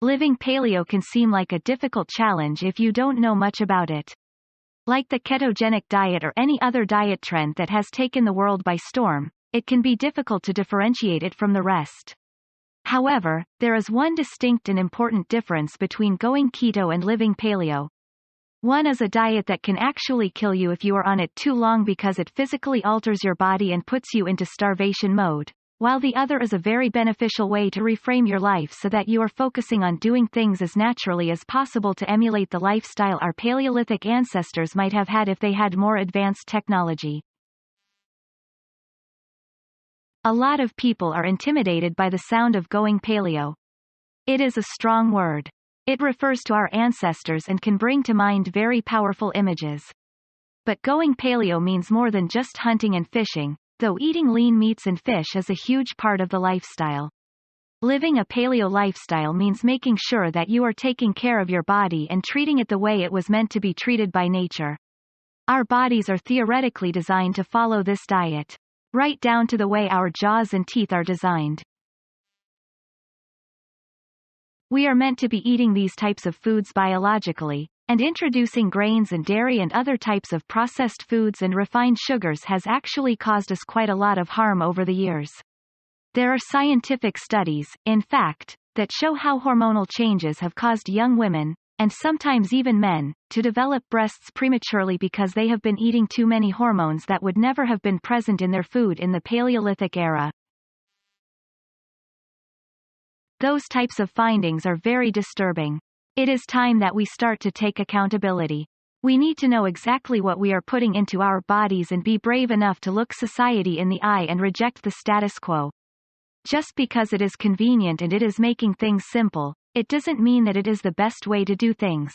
Living paleo can seem like a difficult challenge if you don't know much about it. Like the ketogenic diet or any other diet trend that has taken the world by storm, it can be difficult to differentiate it from the rest. However, there is one distinct and important difference between going keto and living paleo. One is a diet that can actually kill you if you are on it too long because it physically alters your body and puts you into starvation mode, while the other is a very beneficial way to reframe your life so that you are focusing on doing things as naturally as possible to emulate the lifestyle our Paleolithic ancestors might have had if they had more advanced technology. A lot of people are intimidated by the sound of going paleo. It is a strong word. It refers to our ancestors and can bring to mind very powerful images. But going paleo means more than just hunting and fishing, though eating lean meats and fish is a huge part of the lifestyle. Living a paleo lifestyle means making sure that you are taking care of your body and treating it the way it was meant to be treated by nature. Our bodies are theoretically designed to follow this diet, right down to the way our jaws and teeth are designed. We are meant to be eating these types of foods biologically, and introducing grains and dairy and other types of processed foods and refined sugars has actually caused us quite a lot of harm over the years. There are scientific studies, in fact, that show how hormonal changes have caused young women, and sometimes even men, to develop breasts prematurely because they have been eating too many hormones that would never have been present in their food in the Paleolithic era. Those types of findings are very disturbing. It is time that we start to take accountability. We need to know exactly what we are putting into our bodies and be brave enough to look society in the eye and reject the status quo. Just because it is convenient and it is making things simple, it doesn't mean that it is the best way to do things.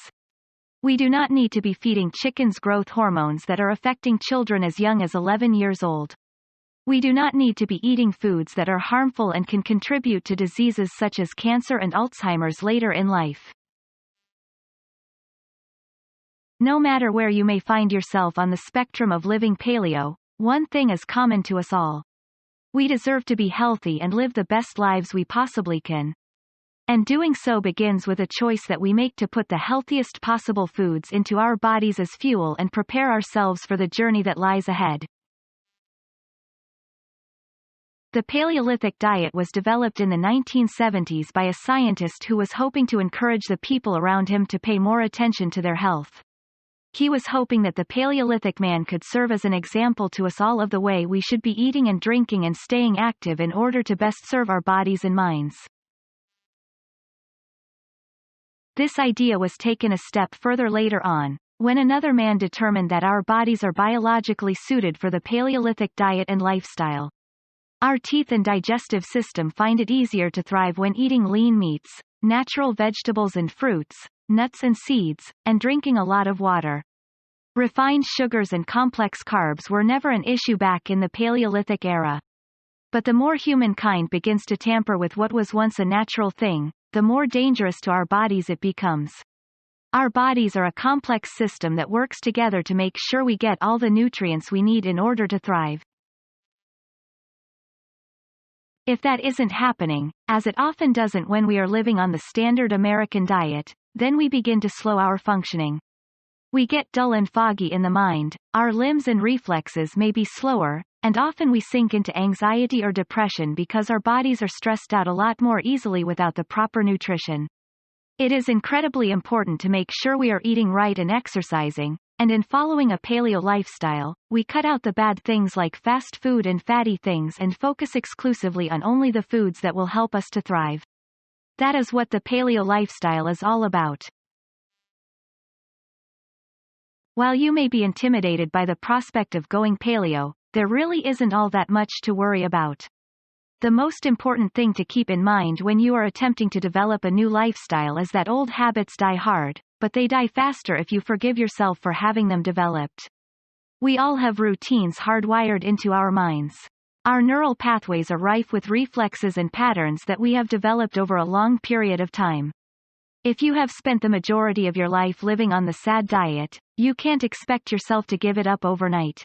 We do not need to be feeding chickens growth hormones that are affecting children as young as 11 years old. We do not need to be eating foods that are harmful and can contribute to diseases such as cancer and Alzheimer's later in life. No matter where you may find yourself on the spectrum of living paleo, one thing is common to us all. We deserve to be healthy and live the best lives we possibly can. And doing so begins with a choice that we make to put the healthiest possible foods into our bodies as fuel and prepare ourselves for the journey that lies ahead. The Paleolithic diet was developed in the 1970s by a scientist who was hoping to encourage the people around him to pay more attention to their health. He was hoping that the Paleolithic man could serve as an example to us all of the way we should be eating and drinking and staying active in order to best serve our bodies and minds. This idea was taken a step further later on, when another man determined that our bodies are biologically suited for the Paleolithic diet and lifestyle. Our teeth and digestive system find it easier to thrive when eating lean meats, natural vegetables and fruits, nuts and seeds, and drinking a lot of water. Refined sugars and complex carbs were never an issue back in the Paleolithic era. But the more humankind begins to tamper with what was once a natural thing, the more dangerous to our bodies it becomes. Our bodies are a complex system that works together to make sure we get all the nutrients we need in order to thrive. If that isn't happening, as it often doesn't when we are living on the standard American diet, then we begin to slow our functioning. We get dull and foggy in the mind, our limbs and reflexes may be slower, and often we sink into anxiety or depression because our bodies are stressed out a lot more easily without the proper nutrition. It is incredibly important to make sure we are eating right and exercising, and in following a paleo lifestyle, we cut out the bad things like fast food and fatty things and focus exclusively on only the foods that will help us to thrive. That is what the paleo lifestyle is all about. While you may be intimidated by the prospect of going paleo, there really isn't all that much to worry about. The most important thing to keep in mind when you are attempting to develop a new lifestyle is that old habits die hard, but they die faster if you forgive yourself for having them developed. We all have routines hardwired into our minds. Our neural pathways are rife with reflexes and patterns that we have developed over a long period of time. If you have spent the majority of your life living on the SAD diet, you can't expect yourself to give it up overnight.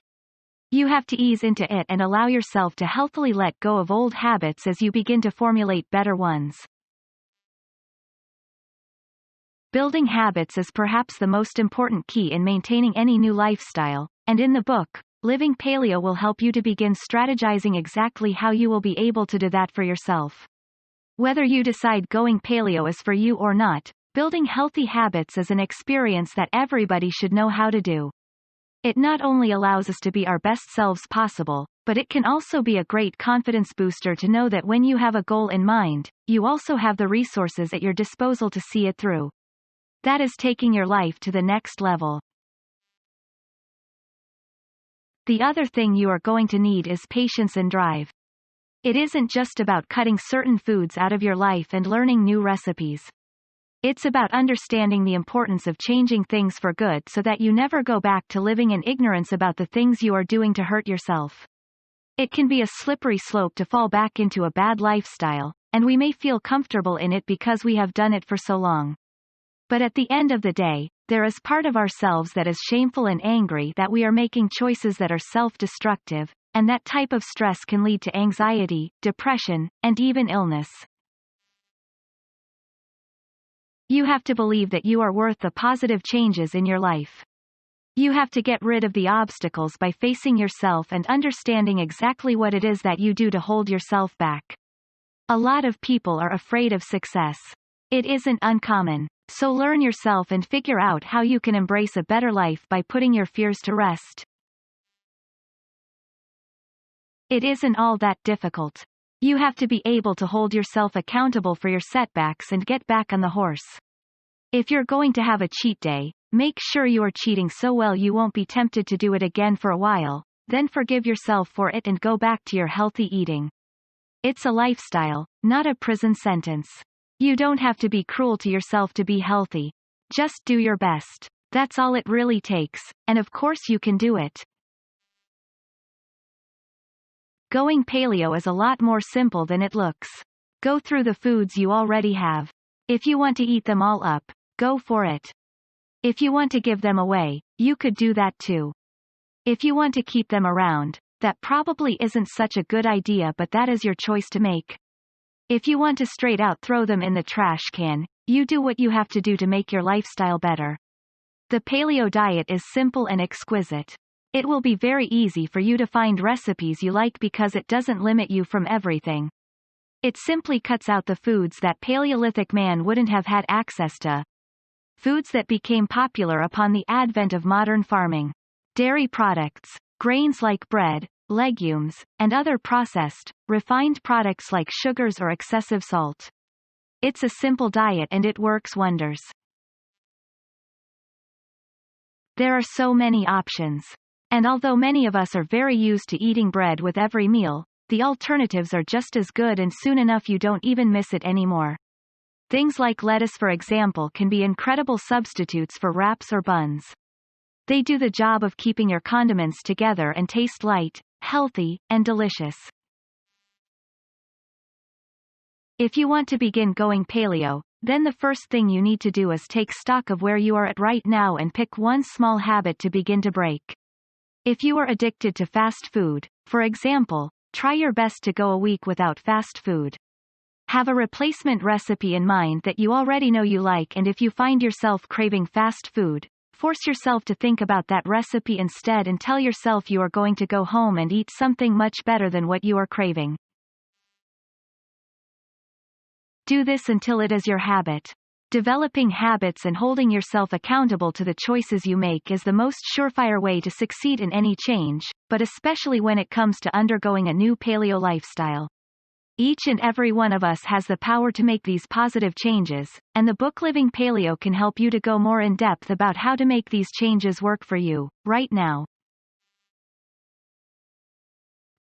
You have to ease into it and allow yourself to healthily let go of old habits as you begin to formulate better ones. Building habits is perhaps the most important key in maintaining any new lifestyle, and in the book, Living Paleo will help you to begin strategizing exactly how you will be able to do that for yourself. Whether you decide going paleo is for you or not, building healthy habits is an experience that everybody should know how to do. It not only allows us to be our best selves possible, but it can also be a great confidence booster to know that when you have a goal in mind, you also have the resources at your disposal to see it through. That is taking your life to the next level. The other thing you are going to need is patience and drive. It isn't just about cutting certain foods out of your life and learning new recipes. It's about understanding the importance of changing things for good so that you never go back to living in ignorance about the things you are doing to hurt yourself. It can be a slippery slope to fall back into a bad lifestyle, and we may feel comfortable in it because we have done it for so long. But at the end of the day, there is part of ourselves that is shameful and angry that we are making choices that are self-destructive, and that type of stress can lead to anxiety, depression, and even illness. You have to believe that you are worth the positive changes in your life. You have to get rid of the obstacles by facing yourself and understanding exactly what it is that you do to hold yourself back. A lot of people are afraid of success. It isn't uncommon. So learn yourself and figure out how you can embrace a better life by putting your fears to rest. It isn't all that difficult. You have to be able to hold yourself accountable for your setbacks and get back on the horse. If you're going to have a cheat day, make sure you are cheating so well you won't be tempted to do it again for a while, then forgive yourself for it and go back to your healthy eating. It's a lifestyle, not a prison sentence. You don't have to be cruel to yourself to be healthy. Just do your best. That's all it really takes, and of course you can do it. Going paleo is a lot more simple than it looks. Go through the foods you already have. If you want to eat them all up, go for it. If you want to give them away, you could do that too. If you want to keep them around, that probably isn't such a good idea, but that is your choice to make. If you want to straight out throw them in the trash can, you do what you have to do to make your lifestyle better. The paleo diet is simple and exquisite. It will be very easy for you to find recipes you like because it doesn't limit you from everything. It simply cuts out the foods that Paleolithic man wouldn't have had access to. Foods that became popular upon the advent of modern farming. Dairy products, grains like bread, legumes, and other processed, refined products like sugars or excessive salt. It's a simple diet and it works wonders. There are so many options. And although many of us are very used to eating bread with every meal, the alternatives are just as good, and soon enough you don't even miss it anymore. Things like lettuce, for example, can be incredible substitutes for wraps or buns. They do the job of keeping your condiments together and taste light, healthy, and delicious. If you want to begin going paleo, then the first thing you need to do is take stock of where you are at right now and pick one small habit to begin to break. If you are addicted to fast food, for example, try your best to go a week without fast food. Have a replacement recipe in mind that you already know you like, and if you find yourself craving fast food, force yourself to think about that recipe instead and tell yourself you are going to go home and eat something much better than what you are craving. Do this until it is your habit. Developing habits and holding yourself accountable to the choices you make is the most surefire way to succeed in any change, but especially when it comes to undergoing a new paleo lifestyle. Each and every one of us has the power to make these positive changes, and the book Living Paleo can help you to go more in depth about how to make these changes work for you, right now.